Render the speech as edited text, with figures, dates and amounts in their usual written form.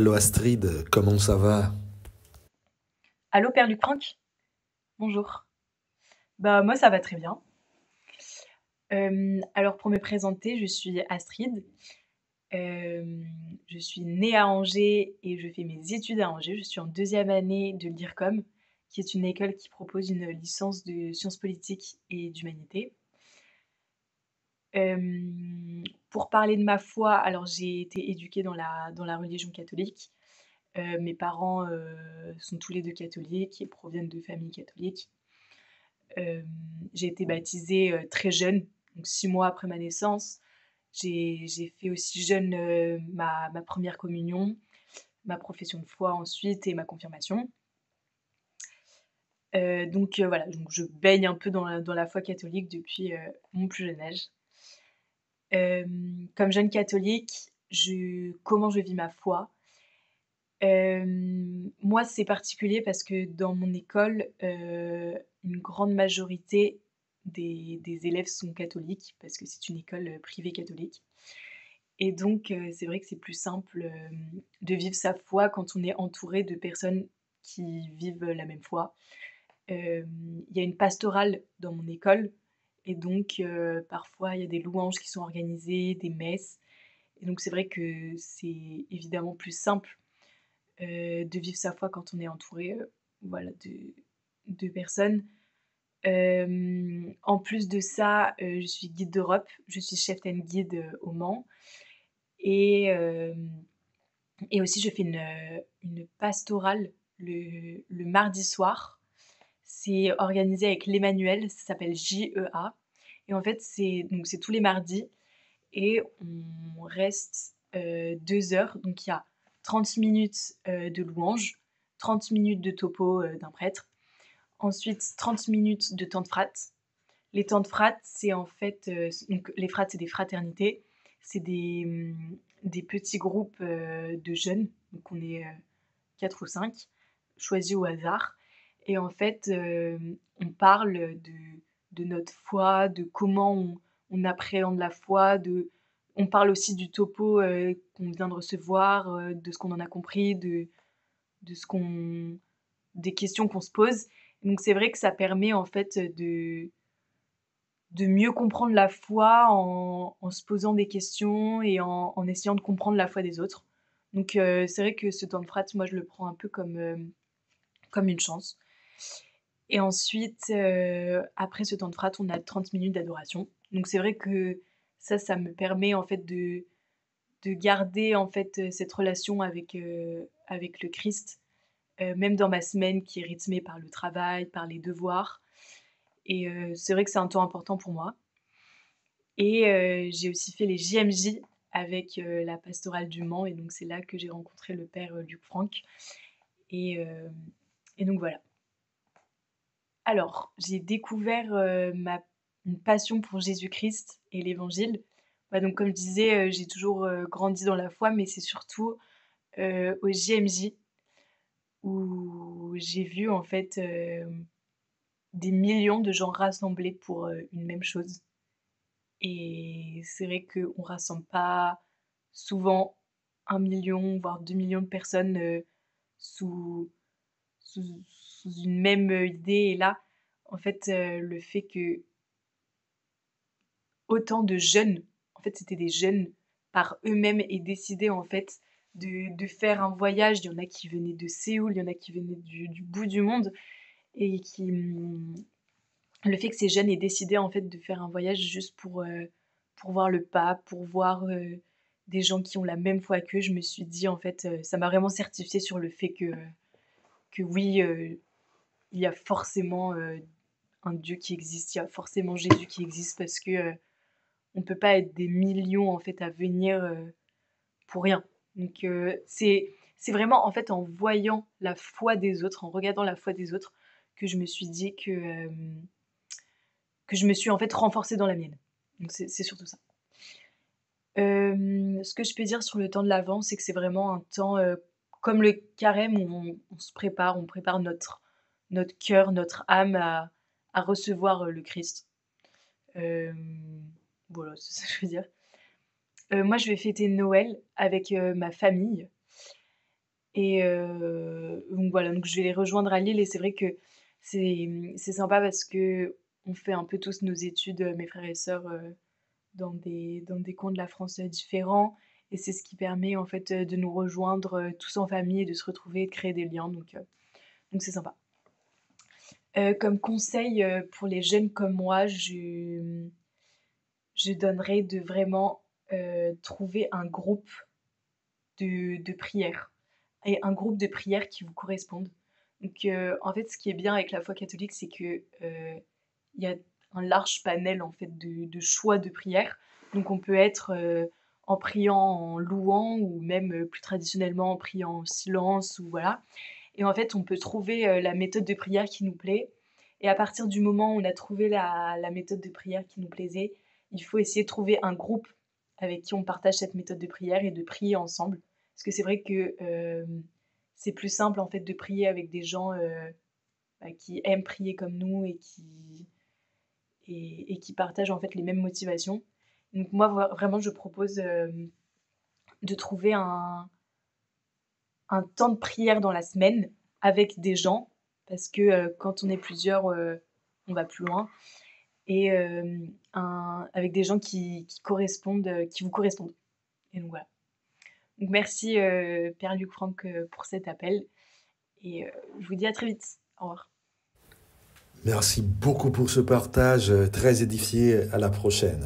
Allô Astrid, comment ça va? Allô, Père Luc Franck? Bonjour. Bah moi ça va très bien. Alors pour me présenter, je suis Astrid. Euh, je suis née à Angers et je fais mes études à Angers. Je suis en deuxième année de l'IRCOM, qui est une école qui propose une licence de sciences politiques et d'humanité. Pour parler de ma foi, alors j'ai été éduquée dans la religion catholique. Mes parents sont tous les deux catholiques et proviennent de familles catholiques. Euh, j'ai été baptisée très jeune, donc 6 mois après ma naissance. J'ai fait aussi jeune ma première communion, ma profession de foi ensuite et ma confirmation. Voilà, donc je baigne un peu dans la foi catholique depuis mon plus jeune âge. Euh, Comme jeune catholique, comment je vis ma foi? Moi, c'est particulier parce que dans mon école, une grande majorité des élèves sont catholiques, parce que c'est une école privée catholique. Et donc, c'est vrai que c'est plus simple de vivre sa foi quand on est entouré de personnes qui vivent la même foi. Il y a une pastorale dans mon école, et donc parfois il y a des louanges qui sont organisées, des messes. Et donc, c'est vrai que c'est évidemment plus simple de vivre sa foi quand on est entouré voilà, de personnes. En plus de ça, je suis guide d'Europe, je suis chef and guide au Mans. Et, euh, et aussi, je fais une pastorale le mardi soir. C'est organisé avec l'Emmanuel, ça s'appelle JEA. Et en fait, c'est tous les mardis et on reste 2 heures. Donc il y a 30 minutes de louange, 30 minutes de topo d'un prêtre, ensuite 30 minutes de temps de frates. Les temps de frates, c'est en fait, donc les frates, c'est des fraternités, c'est des petits groupes de jeunes, donc on est 4 ou 5, choisis au hasard. Et en fait, on parle de notre foi, de comment on appréhende la foi, on parle aussi du topo qu'on vient de recevoir, de ce qu'on en a compris, de ce qu'on, des questions qu'on se pose. Donc c'est vrai que ça permet en fait de mieux comprendre la foi en se posant des questions et en essayant de comprendre la foi des autres. Donc c'est vrai que ce temps de frat, moi je le prends un peu comme une chance. Et ensuite, après ce temps de frat, on a 30 minutes d'adoration. Donc c'est vrai que ça me permet en fait de garder en fait cette relation avec le Christ, même dans ma semaine qui est rythmée par le travail, par les devoirs. Et c'est vrai que c'est un temps important pour moi. Et j'ai aussi fait les JMJ avec la pastorale du Mans. Et donc c'est là que j'ai rencontré le père Luc Franck. Et, euh, et donc voilà. Alors, j'ai découvert une passion pour Jésus-Christ et l'Évangile. Bah, donc, comme je disais, j'ai toujours grandi dans la foi, mais c'est surtout au JMJ où j'ai vu en fait des millions de gens rassemblés pour une même chose. Et c'est vrai qu'on ne rassemble pas souvent 1 million, voire 2 millions de personnes sous, sous une même idée. Et là, en fait, le fait que autant de jeunes, en fait, c'était des jeunes par eux-mêmes et décidaient en fait de faire un voyage. Il y en a qui venaient de Séoul, il y en a qui venaient du bout du monde et le fait que ces jeunes aient décidé en fait de faire un voyage juste pour voir le pape, pour voir des gens qui ont la même foi qu'eux, je me suis dit en fait, ça m'a vraiment certifié sur le fait que oui, il y a forcément un Dieu qui existe, il y a forcément Jésus qui existe parce que on peut pas être des millions en fait à venir pour rien. Donc c'est vraiment en fait en voyant la foi des autres, en regardant la foi des autres, que je me suis dit que je me suis en fait renforcée dans la mienne. Donc c'est surtout ça. Ce que je peux dire sur le temps de l'Avent, c'est que c'est vraiment un temps comme le carême où on se prépare, on prépare notre cœur, notre âme à recevoir le Christ. Euh, voilà, c'est ça que je veux dire. Moi, je vais fêter Noël avec ma famille. Et donc voilà, donc je vais les rejoindre à Lille et c'est vrai que c'est sympa parce qu'on fait un peu tous nos études, mes frères et sœurs, dans des coins de la France, différents et c'est ce qui permet en fait, de nous rejoindre, tous en famille et de se retrouver et de créer des liens donc c'est sympa. Comme conseil, pour les jeunes comme moi, je donnerais de vraiment, trouver un groupe de prière et un groupe de prière qui vous correspondent. Donc, en fait, ce qui est bien avec la foi catholique, c'est que, il y a un large panel, en fait, de choix de prières. Donc on peut être, en priant, en louant ou même, plus traditionnellement en priant en silence ou voilà et en fait, on peut trouver, la méthode de prière qui nous plaît et à partir du moment où on a trouvé la méthode de prière qui nous plaisait, il faut essayer de trouver un groupe avec qui on partage cette méthode de prière et de prier ensemble. Parce que c'est vrai que, c'est plus simple, en fait, de prier avec des gens, qui aiment prier comme nous et qui partagent, en fait, les mêmes motivations. Donc moi, vraiment, je propose, de trouver un temps de prière dans la semaine avec des gens parce que, quand on est plusieurs, on va plus loin et avec des gens qui correspondent, qui vous correspondent et donc voilà. Donc merci, Pierre-Luc Franck, pour cet appel et je vous dis à très vite. Au revoir. Merci beaucoup pour ce partage très édifié. À la prochaine.